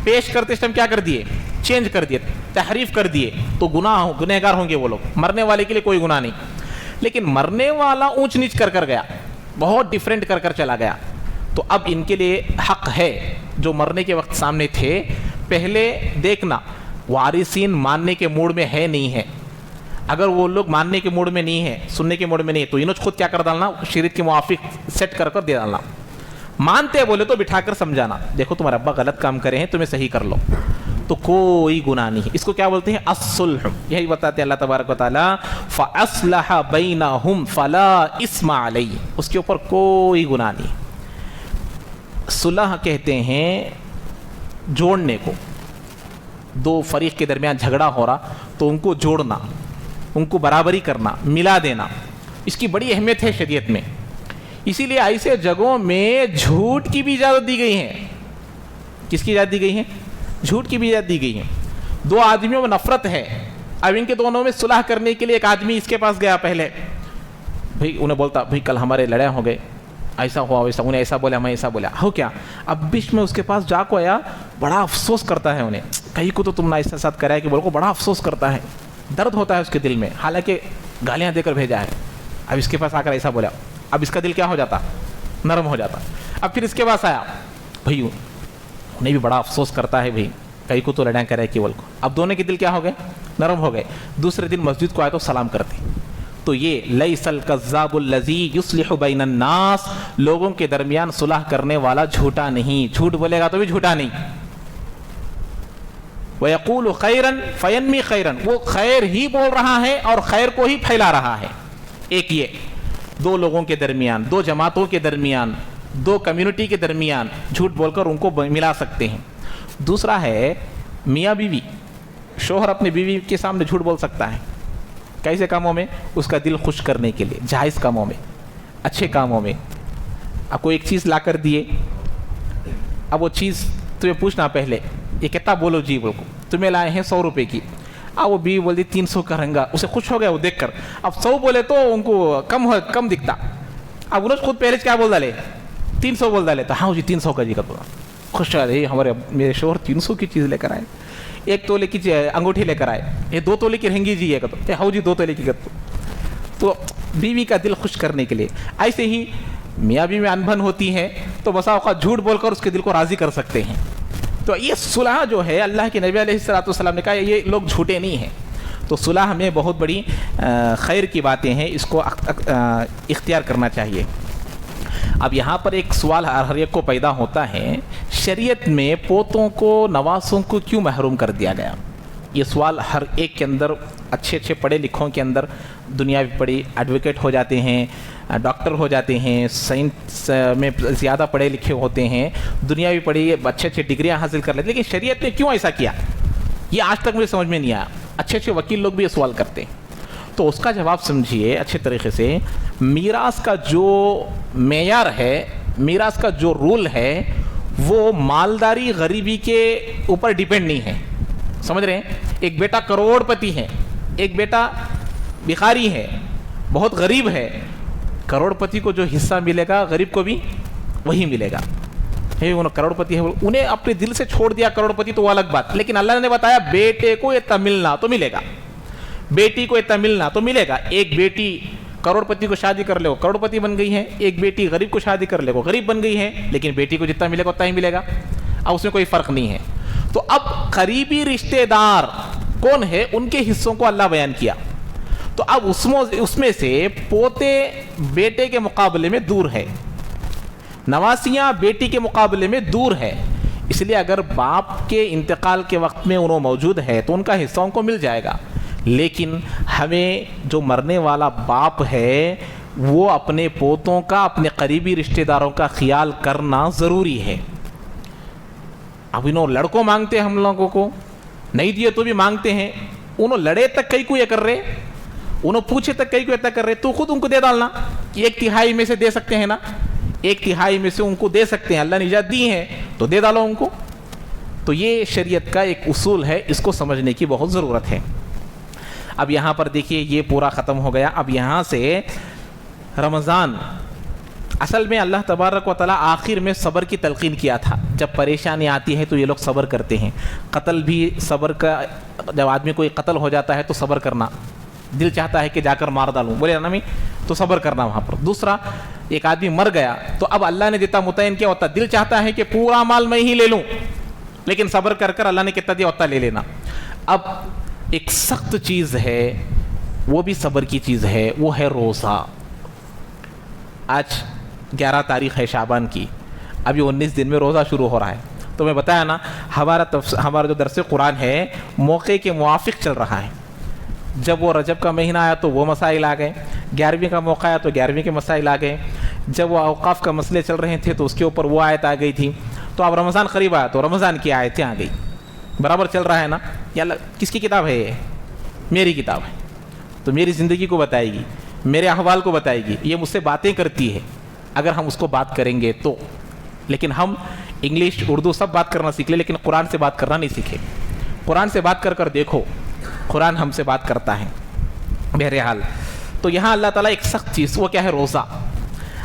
پیش کرتے اس ٹائم کیا کر دیے، چینج کر دیے، تحریف کر دیے، تو گنہگار ہوں گے وہ لوگ. مرنے والے کے لیے کوئی گناہ نہیں، لیکن مرنے والا اونچ نیچ کر گیا، بہت ڈیفرنٹ کر چلا گیا، تو اب ان کے لیے حق ہے جو مرنے کے وقت سامنے تھے، پہلے دیکھنا وارثین ماننے کے موڈ میں ہے نہیں ہے. اگر وہ لوگ ماننے کے موڈ میں نہیں ہے، سننے کے موڈ میں نہیں ہے، تو انہوں خود کیا کر ڈالنا، شریعت کے موافق سیٹ کر دے ڈالنا. مانتے بولے تو بٹھا کر سمجھانا، دیکھو تمہارے ابا غلط کام کرے ہیں، تمہیں صحیح کر لو، تو کوئی گناہ نہیں. اس کو کیا بولتے ہیں؟ الصلح. یہی بتاتے ہیں اللہ تبارک و تعالی، فاصلح بینہم فلا اثم علیہ. اس کے اوپر کوئی گناہ نہیں. صلح کہتے ہیں جوڑنے کو، دو فریق کے درمیان جھگڑا ہو رہا تو ان کو جوڑنا، ان کو برابری کرنا، ملا دینا، اس کی بڑی اہمیت ہے شریعت میں. اسی لیے ایسے جگہوں میں جھوٹ کی بھی اجازت دی گئی ہے. کس کی اجازت دی گئی ہے؟ جھوٹ کی بھی اجازت دی گئی ہے. دو آدمیوں میں نفرت ہے، اب ان کے دونوں میں صلح کرنے کے لیے ایک آدمی اس کے پاس گیا پہلے، بھائی انہیں بولتا بھائی کل ہمارے لڑائی ہو گئے، ایسا ہوا ویسا، انہیں ایسا بولا میں ایسا بولا، ہو کیا؟ اب بیچ میں اس کے پاس جا کو آیا، بڑا افسوس کرتا ہے انہیں، کہیں کو تو تم نے ایسا ساتھ کرا ہے کہ بول کو بڑا افسوس کرتا ہے، درد ہوتا ہے اس کے دل میں، حالانکہ گالیاں دے کر بھیجا ہے. اب اس کے پاس آ کر ایسا بولا، اب اس کا دل کیا ہو جاتا؟ نرم ہو جاتا. اب پھر اس کے پاس آیا، بھائی انہیں بھی بڑا افسوس کرتا ہے، بھائی کئی کو تو لڑائیں کرے کہ بول کو. اب دونوں کے دل کیا ہو گئے؟ نرم ہو گئے, دوسرے دن مسجد کو آئے تو سلام کرتے. تو یہ لیس الکذاب الذی یصلح بین الناس, لوگوں کے درمیان صلح کرنے والا جھوٹا نہیں, جھوٹ بولے گا تو بھی جھوٹا نہیں. وَيَقُولُ خَيْرًا فَيَنْمِي خَيْرًا, وہ خیر ہی بول رہا ہے اور خیر کو ہی پھیلا رہا ہے. ایک یہ دو لوگوں کے درمیان, دو جماعتوں کے درمیان, دو کمیونٹی کے درمیان جھوٹ بول کر ان کو ملا سکتے ہیں. دوسرا ہے میاں بیوی, شوہر اپنی بیوی کے سامنے جھوٹ بول سکتا ہے. کیسے کاموں میں؟ اس کا دل خوش کرنے کے لیے, جائز کاموں میں, اچھے کاموں میں. آپ کو ایک چیز لا کر دیے, اب وہ چیز تمہیں پوچھنا پہلے یہ کتنا بولو جی بول کو, تمہیں لائے ہیں 100 روپے کی, اب وہ بیوی بول دی 300 کریں گا, اسے خوش ہو گیا وہ دیکھ کر. اب 100 بولے تو ان کو کم دکھتا, اب انہوں نے خود پہلے کیا بول ڈالے, 300 بول ڈالے. تو ہاں جی 300 کا جی کر دو, خوش آ رہے میرے شوہر 300 کی چیز لے کر آئے, 1 تولے کی انگوٹھی لے کر آئے, یہ 2 تولے کی رہنگی جی ہے کہ تو ہاؤ جی 2 تولے کی کر دو. تو بیوی کا دل خوش کرنے کے لیے. ایسے ہی میاں بیوی میں انبن ہوتی ہے تو بسا اوقات جھوٹ بول کر اس کے دل کو راضی کر سکتے ہیں. تو یہ صلح جو ہے, اللہ کے نبی علیہ السلام نے کہا یہ لوگ جھوٹے نہیں ہیں. تو صلح ہمیں بہت بڑی خیر کی باتیں ہیں, اس کو اختیار کرنا چاہیے. اب یہاں پر ایک سوال ہر ایک کو پیدا ہوتا ہے, شریعت میں پوتوں کو نواسوں کو کیوں محروم کر دیا گیا؟ یہ سوال ہر ایک کے اندر, اچھے پڑھے لکھوں کے اندر, دنیاوی پڑھی ایڈوکیٹ ہو جاتے ہیں, ڈاکٹر ہو جاتے ہیں, سائنس میں زیادہ پڑھے لکھے ہوتے ہیں, دنیاوی پڑھی اچھے ڈگریاں حاصل کر لیتے, لیکن شریعت نے کیوں ایسا کیا یہ آج تک مجھے سمجھ میں نہیں آیا. اچھے وکیل لوگ بھی یہ سوال کرتے ہیں. تو اس کا جواب سمجھیے اچھے طریقے سے. میراث کا جو معیار ہے, میراث کا جو رول ہے, وہ مالداری غریبی کے اوپر ڈیپینڈ نہیں ہے. سمجھ رہے ہیں؟ ایک بیٹا کروڑ پتی ہے, ایک بیٹا بھکاری ہے, بہت غریب ہے, کروڑ پتی کو جو حصہ ملے گا غریب کو بھی وہی ملے گا. کروڑ پتی ہے, انہیں اپنے دل سے چھوڑ دیا کروڑ پتی تو وہ الگ بات, لیکن اللہ نے بتایا بیٹے کو اتنا ملنا تو ملے گا, بیٹی کو اتنا ملنا تو ملے گا. ایک بیٹی کروڑ پتی کو شادی کر لے وہ کروڑ پتی بن گئی ہے, ایک بیٹی غریب کو شادی کر لے وہ غریب بن گئی ہے, لیکن بیٹی کو جتنا ملے گا اتنا ہی ملے گا. اب اس میں کوئی فرق نہیں ہے. تو اب قریبی رشتہ دار کون ہے, ان کے حصوں کو اللہ بیان کیا. تو اب اس میں سے پوتے بیٹے کے مقابلے میں دور ہے, نواسیاں بیٹی کے مقابلے میں دور ہے. اس لیے اگر باپ کے انتقال کے وقت میں انہوں موجود ہے تو ان کا حصہ ان کو مل جائے گا, لیکن ہمیں جو مرنے والا باپ ہے وہ اپنے پوتوں کا, اپنے قریبی رشتہ داروں کا خیال کرنا ضروری ہے. اب انہوں لڑکوں مانگتے ہیں, ہم لوگوں کو نہیں دیے تو بھی مانگتے ہیں, انہوں لڑے تک کئی کو یہ کر رہے, انہوں پوچھے تک کئی کو اتنا کر رہے, تو خود ان کو دے ڈالنا. 1/3 میں سے دے سکتے ہیں نا, 1/3 میں سے ان کو دے سکتے ہیں, اللہ نے اجازت دی ہے تو دے ڈالو ان کو. تو یہ شریعت کا ایک اصول ہے, اس کو سمجھنے کی بہت ضرورت ہے. اب یہاں پر دیکھیے یہ پورا ختم ہو گیا. اب یہاں سے رمضان, اصل میں اللہ تبارک و تعالیٰ آخر میں صبر کی تلقین کیا تھا. جب پریشانی آتی ہے تو یہ لوگ صبر کرتے ہیں. قتل بھی صبر کا, جب آدمی کوئی قتل ہو جاتا ہے تو صبر کرنا, دل چاہتا ہے کہ جا کر مار ڈالوں, بولے نا تو صبر کرنا وہاں پر. دوسرا, ایک آدمی مر گیا تو اب اللہ نے دیتا متعین کیا ہوتا, دل چاہتا ہے کہ پورا مال میں ہی لے لوں, لیکن صبر کر کر اللہ نے کتنا دیا ہوتا لے لینا. اب ایک سخت چیز ہے, وہ بھی صبر کی چیز ہے, وہ ہے روزہ. آج 11 تاریخ ہے شعبان کی, ابھی 19 دن میں روزہ شروع ہو رہا ہے. تو میں بتایا نا, ہمارا جو درس قرآن ہے موقع کے موافق چل رہا ہے. جب وہ رجب کا مہینہ آیا تو وہ مسائل آ گئے, 11ویں کا موقع آیا تو 11ویں کے مسائل آ گئے, جب وہ اوقاف کا مسئلے چل رہے تھے تو اس کے اوپر وہ آیت آ گئی تھی. تو اب رمضان قریب آیا تو رمضان کی آیتیں آ گئی. برابر چل رہا ہے نا. یا کس کی کتاب ہے یہ؟ میری کتاب ہے, تو میری زندگی کو بتائے گی, میرے احوال کو بتائے گی, یہ مجھ سے باتیں کرتی ہے اگر ہم اس کو بات کریں گے تو. لیکن ہم انگلش اردو سب بات کرنا سیکھ لیں, لیکن قرآن سے بات کرنا نہیں سیکھے. قرآن سے بات کر کر دیکھو, قرآن ہم سے بات کرتا ہے. بہرحال تو یہاں اللہ تعالیٰ ایک سخت چیز, وہ کیا ہے؟ روزہ.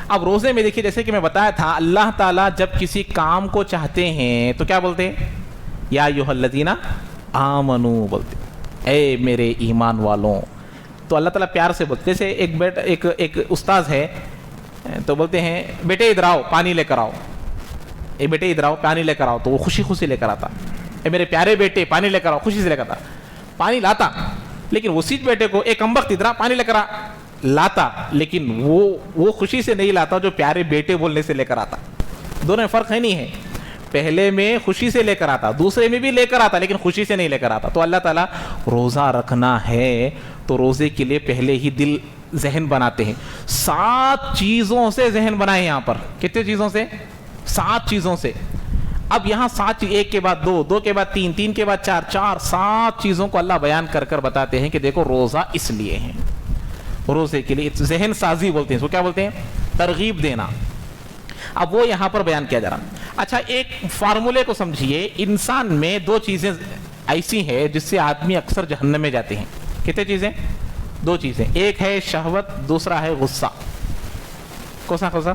اب روزے میں دیکھیے, جیسے کہ میں بتایا تھا, اللہ تعالیٰ جب کسی کام کو چاہتے ہیں تو کیا بولتے ہیں؟ یا ایھا الذین آمنو بولتے, اے میرے ایمان والوں. تو اللہ تعالیٰ پیار سے بولتے. جیسے ایک استاذ ہے تو بولتے ہیں بیٹے ادھر آؤ پانی لے کر آؤ, اے بیٹے ادھر آؤ پانی لے کر آؤ, تو وہ خوشی خوشی لے کر آتا. اے میرے پیارے بیٹے پانی لے کر آؤ, خوشی سے لے کر آتا. پانی لاتا, لیکن اسی بیٹے کو ایک کمبخت ادھر پانی لے کر لاتا, لیکن وہ خوشی سے نہیں لاتا جو پیارے بیٹے بولنے سے لے کر آتا. دونوں میں فرق ہے نہیں ہے. پہلے میں خوشی سے لے کر آتا, دوسرے میں بھی لے کر آتا, لیکن خوشی سے نہیں لے کر آتا. تو اللہ تعالیٰ روزہ رکھنا ہے تو روزے کے لیے پہلے ہی دل ذہن بناتے ہیں. 7 چیزوں سے ذہن بنائے یہاں پر. کتنے چیزوں سے؟ 7 چیزوں سے. اب یہاں 7, ایک کے بعد 2, 2 کے بعد 3, 3 کے بعد 4, 7 چیزوں کو اللہ بیان کر کر بتاتے ہیں کہ دیکھو روزہ اس لیے ہے. روزے کے لیے ذہن سازی بولتے ہیں اس کو. کیا بولتے ہیں؟ ترغیب دینا. اب وہ یہاں پر بیان کیا جا رہا. اچھا, ایک فارمولے کو سمجھیے. انسان میں 2 چیزیں ایسی ہیں جس سے آدمی اکثر جہنم میں جاتے ہیں. کتنے چیزیں؟ 2 چیزیں. ایک ہے شہوت, دوسرا ہے غصہ. کون سا غصہ؟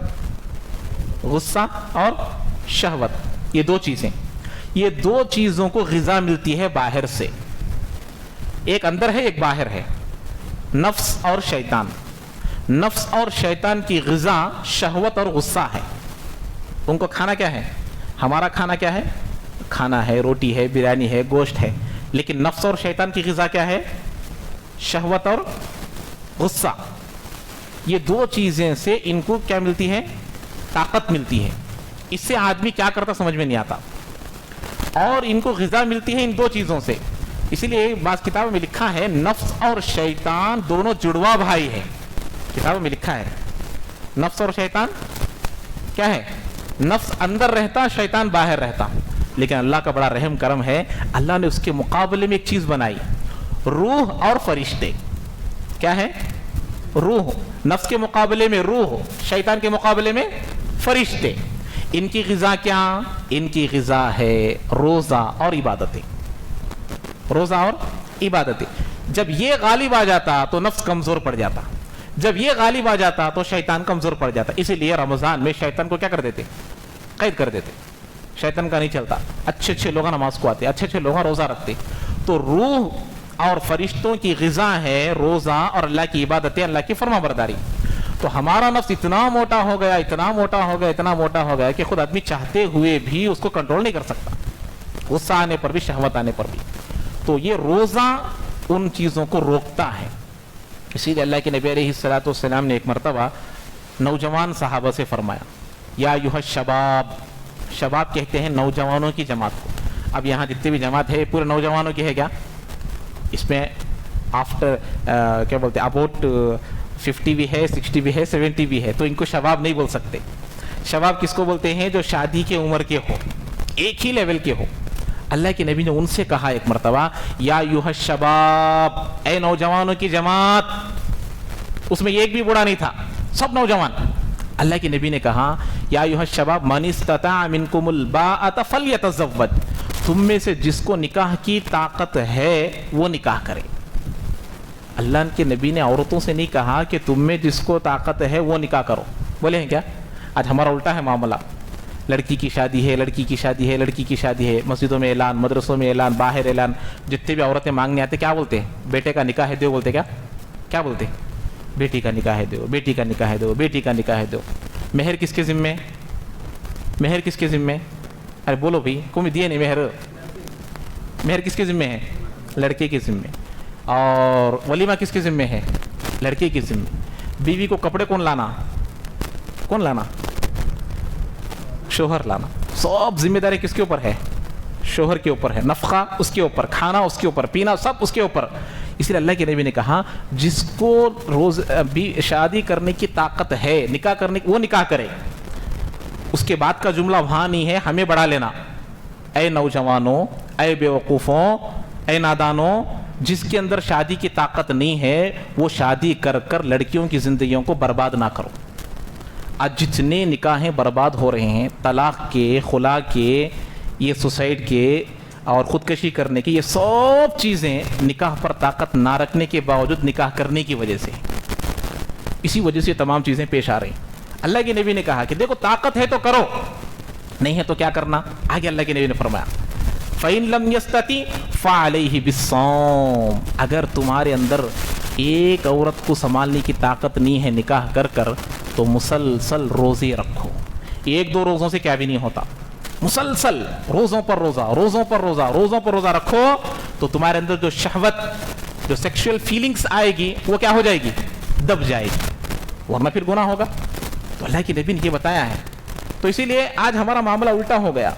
غصہ اور شہوت, یہ 2 چیزیں. یہ 2 چیزوں کو غذا ملتی ہے باہر سے. ایک اندر ہے, ایک باہر ہے. نفس اور شیطان. نفس اور شیطان کی غذا شہوت اور غصہ ہے. ان کو کھانا کیا ہے؟ ہمارا کھانا کیا ہے؟ کھانا ہے, روٹی ہے, بریانی ہے, گوشت ہے. لیکن نفس اور شیطان کی غذا کیا ہے؟ شہوت اور غصہ. یہ 2 چیزیں سے ان کو کیا ملتی ہے؟ طاقت ملتی ہے. اس سے آدمی کیا کرتا سمجھ میں نہیں آتا. اور ان کو غذا ملتی ہے ان 2 چیزوں سے. اسی لیے بعض کتابوں میں لکھا ہے نفس اور شیطان دونوں جڑوا بھائی ہیں. کتابوں میں لکھا ہے نفس اور شیطان کیا ہے؟ نفس اندر رہتا, شیطان باہر رہتا. لیکن اللہ کا بڑا رحم کرم ہے, اللہ نے اس کے مقابلے میں ایک چیز بنائی, روح اور فرشتے. کیا ہے؟ روح. نفس کے مقابلے میں روح, شیطان کے مقابلے میں فرشتے. ان کی غذا کیا؟ ان کی غذا ہے روزہ اور عبادتیں. روزہ اور عبادتیں. جب یہ غالب آ جاتا تو نفس کمزور پڑ جاتا. جب یہ غالب آ جاتا تو شیطان کمزور پڑ جاتا. اسی لیے رمضان میں شیطان کو کیا کر دیتے؟ قید کر دیتے. شیطان کا نہیں چلتا. اچھے لوگ نماز کو آتے, اچھے لوگ روزہ رکھتے. تو روح اور فرشتوں کی غذا ہے روزہ اور اللہ کی عبادتیں, اللہ کی فرما برداری. تو ہمارا نفس اتنا موٹا ہو گیا, اتنا موٹا ہو گیا, اتنا موٹا ہو گیا کہ خود آدمی چاہتے ہوئے بھی اس کو کنٹرول نہیں کر سکتا, غصہ آنے پر بھی, شہوت آنے پر بھی. تو یہ روزہ ان چیزوں کو روکتا ہے. اسی لیے اللہ کے نبی علیہ الصلوۃ والسلام نے ایک مرتبہ نوجوان صحابہ سے فرمایا, یا ایھا الشباب. شباب کہتے ہیں نوجوانوں کی جماعت کو. اب یہاں جتنے بھی جماعت ہے پورے نوجوانوں کی ہے کیا؟ اس میں آفٹر کیا بولتے ہیں, اباؤٹ 50 بھی ہے, 60 بھی ہے, 70 بھی ہے. تو ان کو شباب نہیں بول سکتے. شباب کس کو بولتے ہیں؟ جو شادی کے عمر کے ہو, ایک ہی لیول کے ہو. اللہ کے نبی نے ان سے کہا ایک مرتبہ, یا ایھا الشباب, اے نوجوانوں کی جماعت. اس میں ایک بھی بوڑھا نہیں تھا, سب نوجوان. اللہ کے نبی نے کہا, یا ایھا الشباب من استطاع منکم الباءۃ فلیتزوج. تم میں سے جس کو نکاح کی طاقت ہے وہ نکاح کرے. اللہ کے نبی نے عورتوں سے نہیں کہا کہ تم میں جس کو طاقت ہے وہ نکاح کرو. بولے ہیں کیا؟ آج ہمارا الٹا ہے معاملہ. لڑکی کی شادی ہے, لڑکی کی شادی ہے, لڑکی کی شادی ہے, مسجدوں میں اعلان, مدرسوں میں اعلان, باہر اعلان. جتنے بھی عورتیں مانگنے آتے کیا بولتے ہیں؟ بیٹے کا نکاح ہے دو. بولتے کیا بولتے ہیں؟ بیٹی کا نکاح ہے دو, بیٹی کا نکاح ہے دو, بیٹی کا نکاح ہے دو. مہر کس کے ذمے؟ مہر کس کے ذمے؟ ارے بولو بھائی, کوئی دیے نہیں مہر. مہر کس کے ذمے ہے؟ لڑکے کے ذمے. اور ولیمہ کس کے ذمے ہے؟ لڑکے کے ذمے. بیوی کو کپڑے کون لانا؟ شوہر لانا. سب ذمہ داری کس کے اوپر ہے؟ شوہر کے اوپر ہے. نفقہ اس کے اوپر, کھانا اس کے اوپر, پینا سب اس کے اوپر. اس لیے اللہ کے نبی نے کہا جس کو شادی کرنے کی طاقت ہے, نکاح کرنے وہ نکاح کرے. اس کے بعد کا جملہ وہاں نہیں ہے, ہمیں بڑھا لینا. اے نوجوانوں, اے بیوقوفوں, اے نادانوں, جس کے اندر شادی کی طاقت نہیں ہے وہ شادی کر کر لڑکیوں کی زندگیوں کو برباد نہ کرو. آج جتنے نکاحیں برباد ہو رہے ہیں, طلاق کے, خلا کے, یہ سوسائڈ کے اور خودکشی کرنے کی, یہ سب چیزیں نکاح پر طاقت نہ رکھنے کے باوجود نکاح کرنے کی وجہ سے. اسی وجہ سے تمام چیزیں پیش آ رہی ہیں. اللہ کے نبی نے کہا کہ دیکھو طاقت ہے تو کرو, نہیں ہے تو کیا کرنا. آگے اللہ کے نبی نے فرمایا فَإِن لَمْ يَسْتَطِعْ فَعَلَيْهِ بِالصَّوْمِ. اگر تمہارے اندر ایک عورت کو سنبھالنے کی طاقت نہیں ہے نکاح کر کر, تو مسلسل روزے رکھو. 1-2 روزوں سے کیا بھی نہیں ہوتا, مسلسل روزوں پر روزہ, روزوں پر روزہ, روزوں پر روزہ رکھو تو تمہارے اندر جو شہوت جو سیکشل فیلنگز آئے گی وہ کیا ہو جائے گی؟ دب جائے گی، ورنہ پھر گناہ ہوگا. تو اللہ کی نبی نے یہ بتایا ہے. تو اسی لیے آج ہمارا معاملہ الٹا ہو گیا،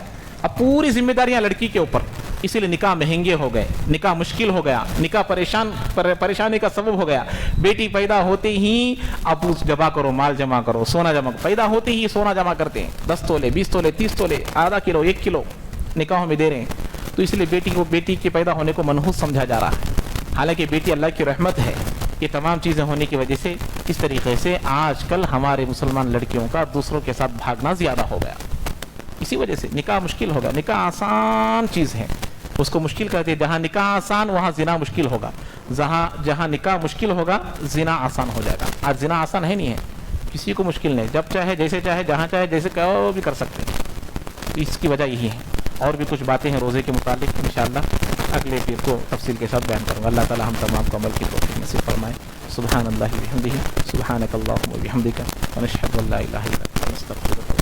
اب پوری ذمہ داریاں لڑکی کے اوپر، اسی لیے نکاح مہنگے ہو گئے، نکاح مشکل ہو گیا، نکاح پریشانی کا سبب ہو گیا. بیٹی پیدا ہوتے ہی ابو جمع کرو، مال جمع کرو، سونا جمع کرو، پیدا ہوتے ہی سونا جمع کرتے ہیں، 10 تولے 20 تولے 30 تولے، آدھا کلو 1 کلو نکاحوں میں دے رہے ہیں. تو اس لیے بیٹی کے پیدا ہونے کو منحوس سمجھا جا رہا ہے، حالانکہ بیٹی اللہ کی رحمت ہے. یہ تمام چیزیں ہونے کی وجہ سے اس طریقے سے آج کل ہمارے مسلمان لڑکیوں کا دوسروں کے ساتھ بھاگنا زیادہ ہو گیا. اسی وجہ سے نکاح مشکل ہوگا. نکاح آسان چیز ہے، اس کو مشکل کہتے ہیں. جہاں نکاح آسان وہاں زنا مشکل ہوگا، جہاں نکاح مشکل ہوگا زنا آسان ہو جائے گا. آج زنا آسان ہے نہیں ہے، کسی کو مشکل نہیں، جب چاہے جیسے چاہے جہاں چاہے جیسے کہو بھی کر سکتے ہیں. اس کی وجہ یہی ہے. اور بھی کچھ باتیں ہیں روزے کے متعلق، انشاءاللہ اگلے پیر کو تفصیل کے ساتھ بیان کروں گا. اللہ تعالی ہم تمام کو عمل کی توفیق نصیب فرمائے. سبحان اللہ بحمدہ، سبحانک اللہم وبحمدک، ونشہد ان لا الہ الا انت، نستغفرک.